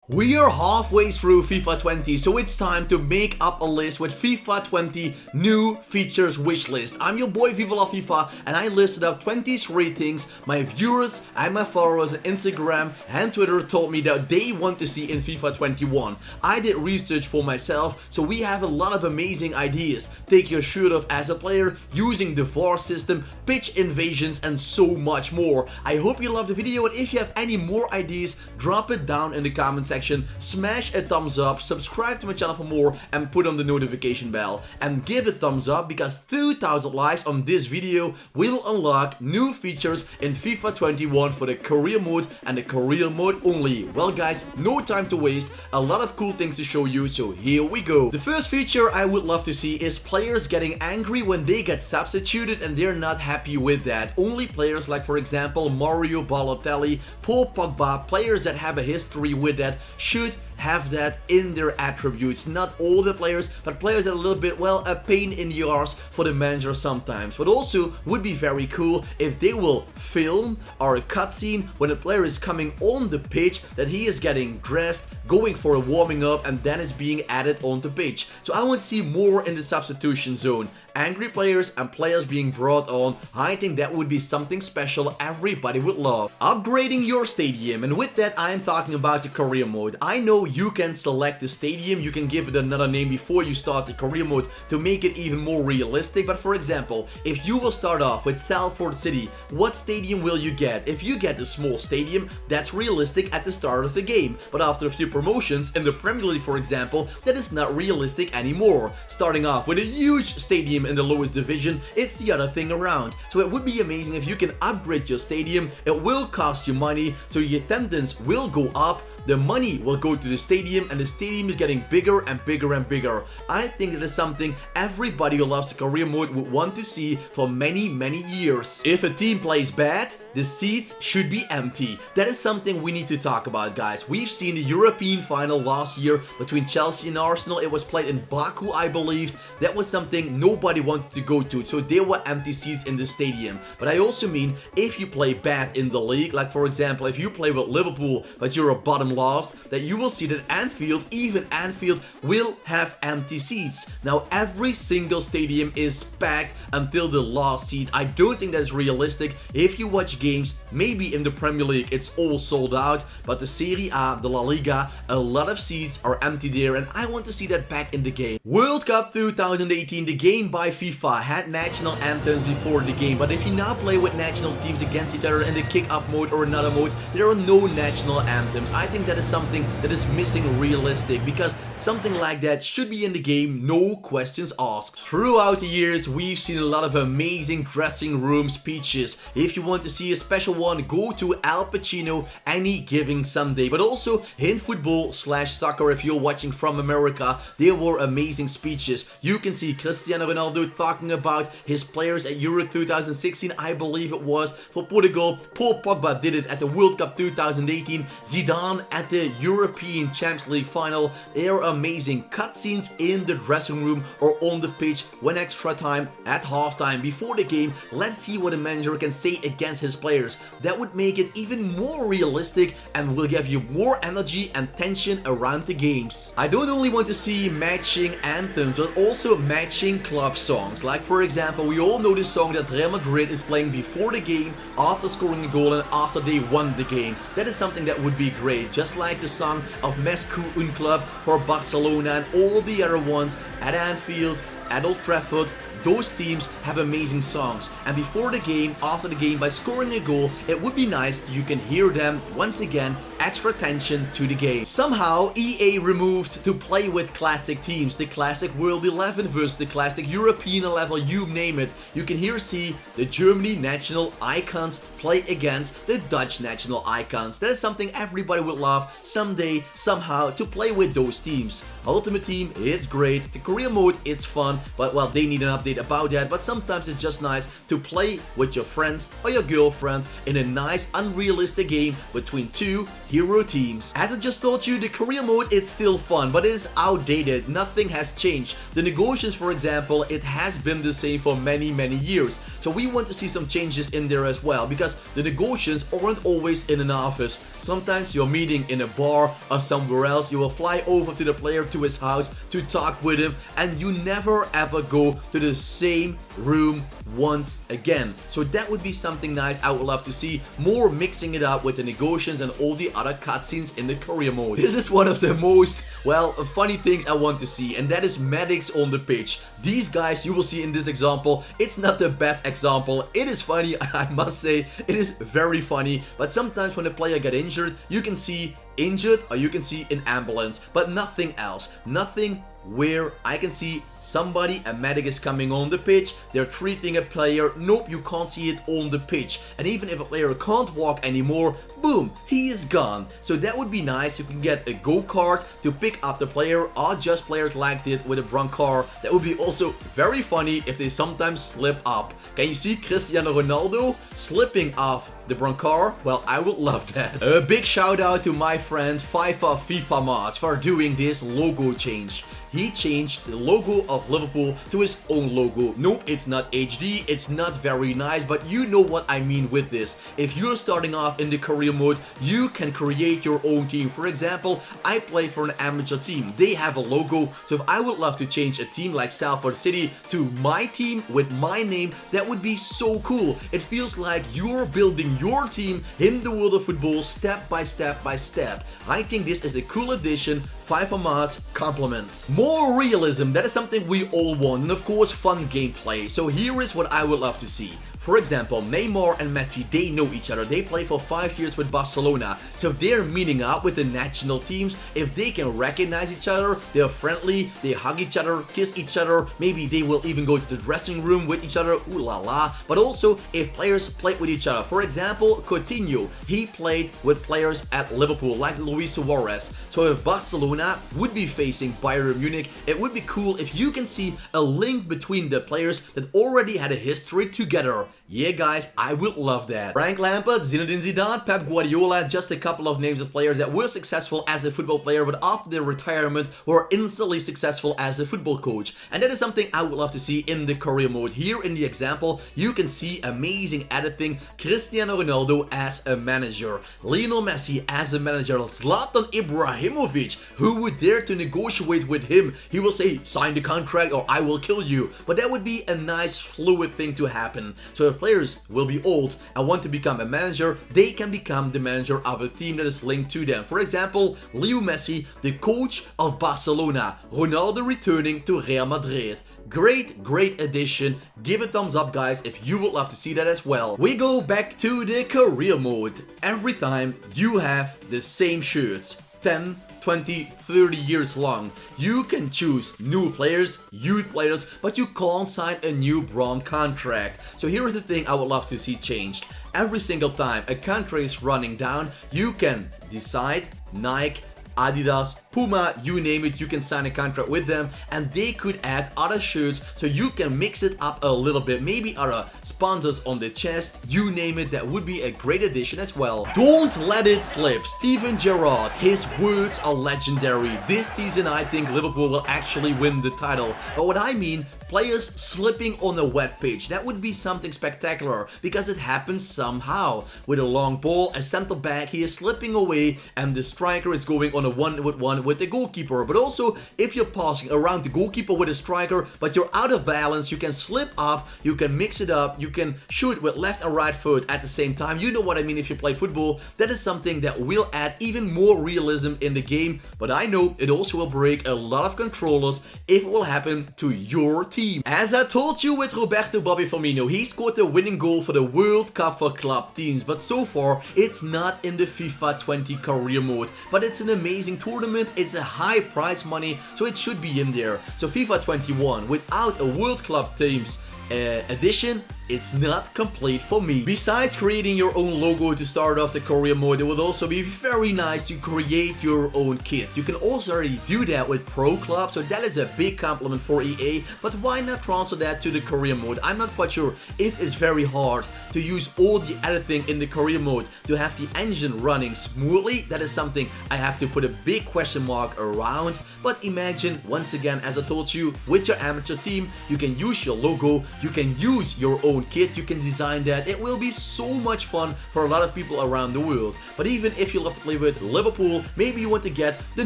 We are halfway through FIFA 20, so it's time to make up a list with FIFA 20 new features wish list. I'm your boy Viva La FIFA, and I listed up 23 things my viewers and my followers on Instagram and Twitter told me that they want to see in FIFA 21. I did research for myself, so we have a lot of amazing ideas. Take your shirt off as a player, using the VAR system, pitch invasions, and so much more. I hope you loved the video, and if you have any more ideas, drop it down in the comment section. Smash a thumbs up, subscribe to my channel for more, and put on the notification bell. And give a thumbs up because 2,000 likes on this video will unlock new features in FIFA 21 for the career mode and the career mode only. Well guys, no time to waste, a lot of cool things to show you, so here we go. The first feature I would love to see is players getting angry when they get substituted and they're not happy with that. Only players like, for example, Mario Balotelli, Paul Pogba, players that have a history with that should have that in their attributes. Not all the players, but players that are a little bit, well, a pain in the arse for the manager sometimes. But also would be very cool if they will film or a cutscene when a player is coming on the pitch that he is getting dressed, going for a warming up, and then it's being added on the pitch. So I want to see more in the substitution zone. Angry players and players being brought on. I think that would be something special everybody would love. Upgrading your stadium, and with that I am talking about the career mode. I know you can select the stadium, you can give it another name before you start the career mode to make it even more realistic, but for example, if you will start off with Salford City, what stadium will you get? If you get a small stadium, that's realistic at the start of the game, but after a few promotions in the Premier League, for example, that is not realistic anymore. Starting off with a huge stadium in the lowest division, it's the other thing around. So it would be amazing if you can upgrade your stadium. It will cost you money, so the attendance will go up, the money will go to the stadium, and the stadium is getting bigger and bigger and bigger. I think that is something everybody who loves the career mode would want to see for many years. If a team plays bad, the seats should be empty. That is something we need to talk about, guys. We've seen the European final last year between Chelsea and Arsenal. It was played in Baku, I believe. That was something nobody wanted to go to, so there were empty seats in the stadium. But I also mean, if you play bad in the league, like for example, if you play with Liverpool, but you're a bottom last, that you will see that Anfield, even Anfield, will have empty seats. Now, every single stadium is packed until the last seat. I don't think that's realistic. If you watch games, maybe in the Premier League it's all sold out, but the Serie A, the La Liga, a lot of seats are empty there, and I want to see that back in the game. World Cup 2018, the game by FIFA had national anthems before the game, but if you now play with national teams against each other in the kick-off mode or another mode, there are no national anthems. I think that is something that is missing realistic, because something like that should be in the game, no questions asked. Throughout the years, we've seen a lot of amazing dressing room speeches. If you want to see a special one, go to Al Pacino any given Sunday. But also in football/soccer, if you're watching from America, there were amazing speeches. You can see Cristiano Ronaldo talking about his players at Euro 2016, I believe it was, for Portugal. Paul Pogba did it at the World Cup 2018. Zidane at the European Champions League final. They are amazing cutscenes in the dressing room or on the pitch when extra time, at halftime, before the game. Let's see what a manager can say against his players. That would make it even more realistic and will give you more energy and tension around the games. I don't only want to see matching anthems, but also matching club songs. Like for example, we all know the song that Real Madrid is playing before the game, after scoring a goal, and after they won the game. That is something that would be great, just like the song of Mescu Un Club for Barcelona and all the other ones at Anfield, at Old Trafford. Those teams have amazing songs, and before the game, after the game, by scoring a goal, it would be nice you can hear them once again, extra attention to the game. Somehow EA removed to play with classic teams, the classic World 11 versus the classic European level, you name it. You can here see the Germany national icons play against the Dutch national icons. That is something everybody would love someday, somehow, to play with those teams. Ultimate Team, it's great. The career mode, it's fun, but well, they need an update about that. But sometimes it's just nice to play with your friends or your girlfriend in a nice unrealistic game between two hero teams. As I just told you, the career mode, it's still fun, but it is outdated. Nothing has changed. The negotiations, for example, it has been the same for many years. So we want to see some changes in there as well, because the negotiations aren't always in an office. Sometimes you're meeting in a bar or somewhere else. You will fly over to the player, to his house, to talk with him, and you never ever go to the same room once again. So that would be something nice. I would love to see more mixing it up with the negotiations and all the other cutscenes in the career mode. This is one of the most, well, funny things I want to see, and that is medics on the pitch. These guys you will see in this example, it's not the best example. It is funny, I must say, it is very funny, but sometimes when a player gets injured, you can see injured or you can see an ambulance, but nothing else. Nothing where I can see somebody, a medic is coming on the pitch, they're treating a player, nope, you can't see it on the pitch. And even if a player can't walk anymore, boom, he is gone. So that would be nice. You can get a go-kart to pick up the player, or just players like it with a brancard. That would be also very funny if they sometimes slip up. Can you see Cristiano Ronaldo slipping off the brancard? Well, I would love that. A big shout out to my friend FIFA Mods for doing this logo change. He changed the logo of Liverpool to his own logo. Nope, it's not HD, it's not very nice, but you know what I mean with this. If you're starting off in the career mode, you can create your own team. For example, I play for an amateur team. They have a logo, so if I would love to change a team like Salford City to my team with my name, that would be so cool. It feels like you're building your team in the world of football step by step by step. I think this is a cool addition. FIFA Mods compliments. More realism, that is something we all want, and of course fun gameplay. So here is what I would love to see. For example, Neymar and Messi, they know each other. They play for 5 years with Barcelona. So if they're meeting up with the national teams, if they can recognize each other, they're friendly, they hug each other, kiss each other, maybe they will even go to the dressing room with each other, ooh la la. But also, if players play with each other. For example, Coutinho, he played with players at Liverpool, like Luis Suarez. So if Barcelona would be facing Bayern Munich, it would be cool if you can see a link between the players that already had a history together. Yeah guys, I would love that. Frank Lampard, Zinedine Zidane, Pep Guardiola, just a couple of names of players that were successful as a football player, but after their retirement were instantly successful as a football coach. And that is something I would love to see in the career mode. Here in the example, you can see amazing editing. Cristiano Ronaldo as a manager, Lionel Messi as a manager, Zlatan Ibrahimovic, who would dare to negotiate with him? He will say, sign the contract or I will kill you. But that would be a nice fluid thing to happen. So if players will be old and want to become a manager, they can become the manager of a team that is linked to them. For example, Leo Messi, the coach of Barcelona, Ronaldo returning to Real Madrid. Great addition. Give a thumbs up guys if you would love to see that as well. We go back to the career mode. Every time you have the same shirts, 10, 20, 30 years long. You can choose new players, youth players, but you can't sign a new brand contract. So here's the thing I would love to see changed. Every single time a contract is running down, you can decide Nike, Adidas, Puma, you name it, you can sign a contract with them and they could add other shirts so you can mix it up a little bit. Maybe other sponsors on the chest, you name it, that would be a great addition as well. Don't let it slip. Steven Gerrard, his words are legendary. This season I think Liverpool will actually win the title. But what I mean, players slipping on a wet pitch, that would be something spectacular because it happens somehow. With a long ball, a center back, he is slipping away and the striker is going on a 1-on-1 with the goalkeeper. But also, if you're passing around the goalkeeper with a striker, but you're out of balance, you can slip up, you can mix it up, you can shoot with left and right foot at the same time. You know what I mean if you play football. That is something that will add even more realism in the game. But I know it also will break a lot of controllers if it will happen to your team. As I told you with Roberto Bobby Firmino, he scored the winning goal for the World Cup for club teams. But so far, it's not in the FIFA 20 career mode. But it's an amazing tournament. It's a high prize money, so it should be in there. So FIFA 21 without a World Club Teams edition, it's not complete for me. Besides creating your own logo to start off the career mode, it would also be very nice to create your own kit. You can also already do that with Pro Club, so that is a big compliment for EA, but why not transfer that to the career mode? I'm not quite sure if it's very hard to use all the editing in the career mode to have the engine running smoothly. That is something I have to put a big question mark around, but imagine, once again, as I told you, with your amateur team, you can use your logo, you can use your own kit, you can design that. It will be so much fun for a lot of people around the world. But even if you love to play with Liverpool, maybe you want to get the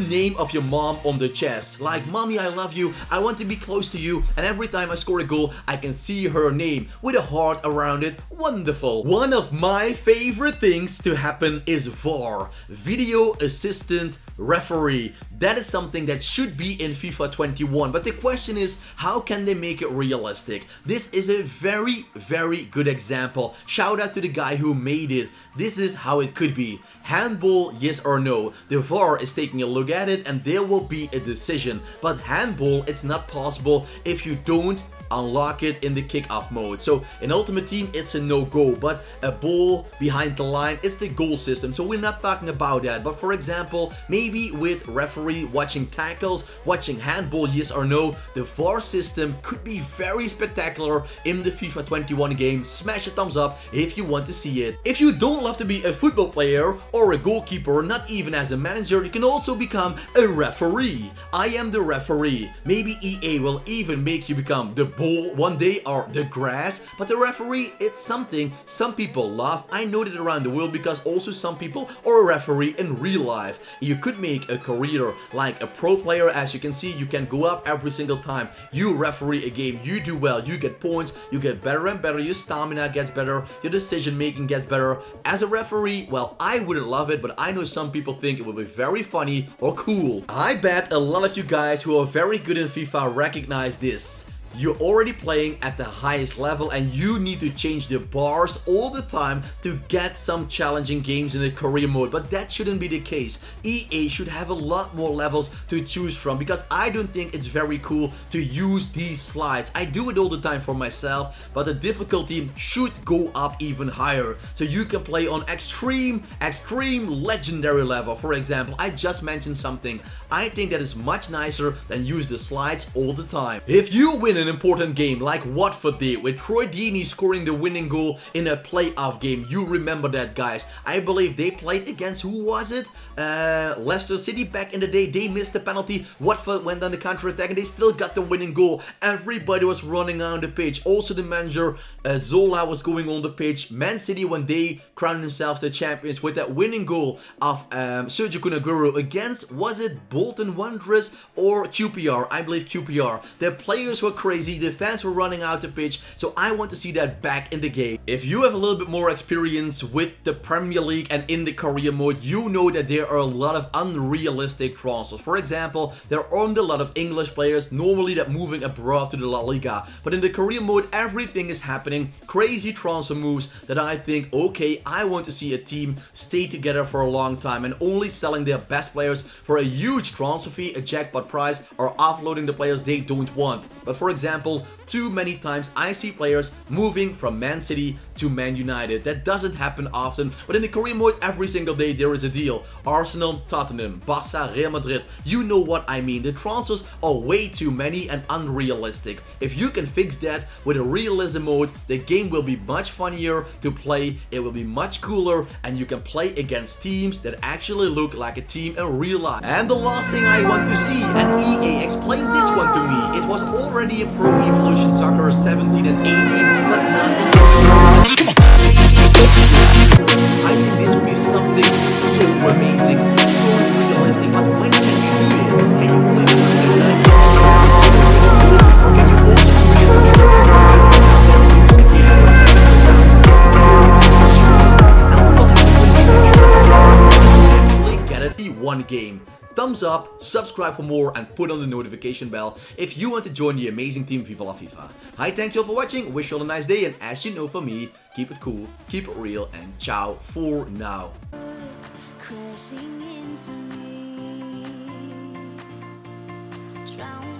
name of your mom on the chest. Like, "Mommy, I love you, I want to be close to you, and every time I score a goal, I can see her name with a heart around it." Wonderful. One of my favorite things to happen is VAR, Video Assistant Referee. That is something that should be in FIFA 21, but the question is, how can they make it realistic? This is a very good example. Shout out to the guy who made it. This is how it could be. Handball, yes or no? The VAR is taking a look at it and there will be a decision. But handball, it's not possible if you don't unlock it in the kickoff mode. So in Ultimate Team, it's a no-go, but a ball behind the line, it's the goal system. So we're not talking about that. But for example, maybe with referee watching tackles, watching handball, yes or no, the VAR system could be very spectacular in the FIFA 21 game. Smash a thumbs up if you want to see it. If you don't love to be a football player or a goalkeeper, not even as a manager, you can also become a referee. I am the referee. Maybe EA will even make you become the ball one day or the grass, but the referee, it's something some people love. I know that around the world because also some people are a referee in real life. You could make a career like a pro player. As you can see, you can go up every single time you referee a game. You do well, you get points, you get better and better, your stamina gets better, your decision making gets better. As a referee, well, I wouldn't love it, but I know some people think it would be very funny or cool. I bet a lot of you guys who are very good in FIFA recognize this. You're already playing at the highest level and you need to change the bars all the time to get some challenging games in the career mode, but that shouldn't be the case. EA should have a lot more levels to choose from because I don't think it's very cool to use these slides. I do it all the time for myself, but the difficulty should go up even higher so you can play on extreme legendary level. For example, I just mentioned something. I think that is much nicer than use the slides all the time. If you win an important game like Watford did with Troy Deeney scoring the winning goal in a playoff game, you remember that, guys. I believe they played against, who was it? Leicester City back in the day. They missed the penalty, Watford went on the counter-attack and they still got the winning goal. Everybody was running on the pitch. Also the manager Zola was going on the pitch. Man City, when they crowned themselves the champions with that winning goal of Sergio Kun Aguero against, was it Bolton Wanderers or QPR? I believe QPR. Their players were crazy. The fans were running out the pitch, so I want to see that back in the game. If you have a little bit more experience with the Premier League and in the career mode, you know that there are a lot of unrealistic transfers. For example, there aren't a lot of English players normally that moving abroad to the La Liga, but in the career mode everything is happening. Crazy transfer moves that I think, okay, I want to see a team stay together for a long time and only selling their best players for a huge transfer fee, a jackpot price, or offloading the players they don't want. But for example, too many times I see players moving from Man City to Man United. That doesn't happen often, but in the career mode every single day there is a deal. Arsenal, Tottenham, Barca, Real Madrid, you know what I mean. The transfers are way too many and unrealistic. If you can fix that with a realism mode, the game will be much funnier to play, it will be much cooler, and you can play against teams that actually look like a team in real life. And the last thing I want to see, and EA explained this one to me, it was already in Pro Evolution Soccer 17 and 18, but not in I think this would be something so amazing, so realistic, but when can you do it? Can you play it? Or can you also actually get it in one game? Thumbs up, subscribe for more, and put on the notification bell if you want to join the amazing team Viva La FIFA. I thank you all for watching, wish you all a nice day, and as you know from me, keep it cool, keep it real, and ciao for now. Crashing into me, drown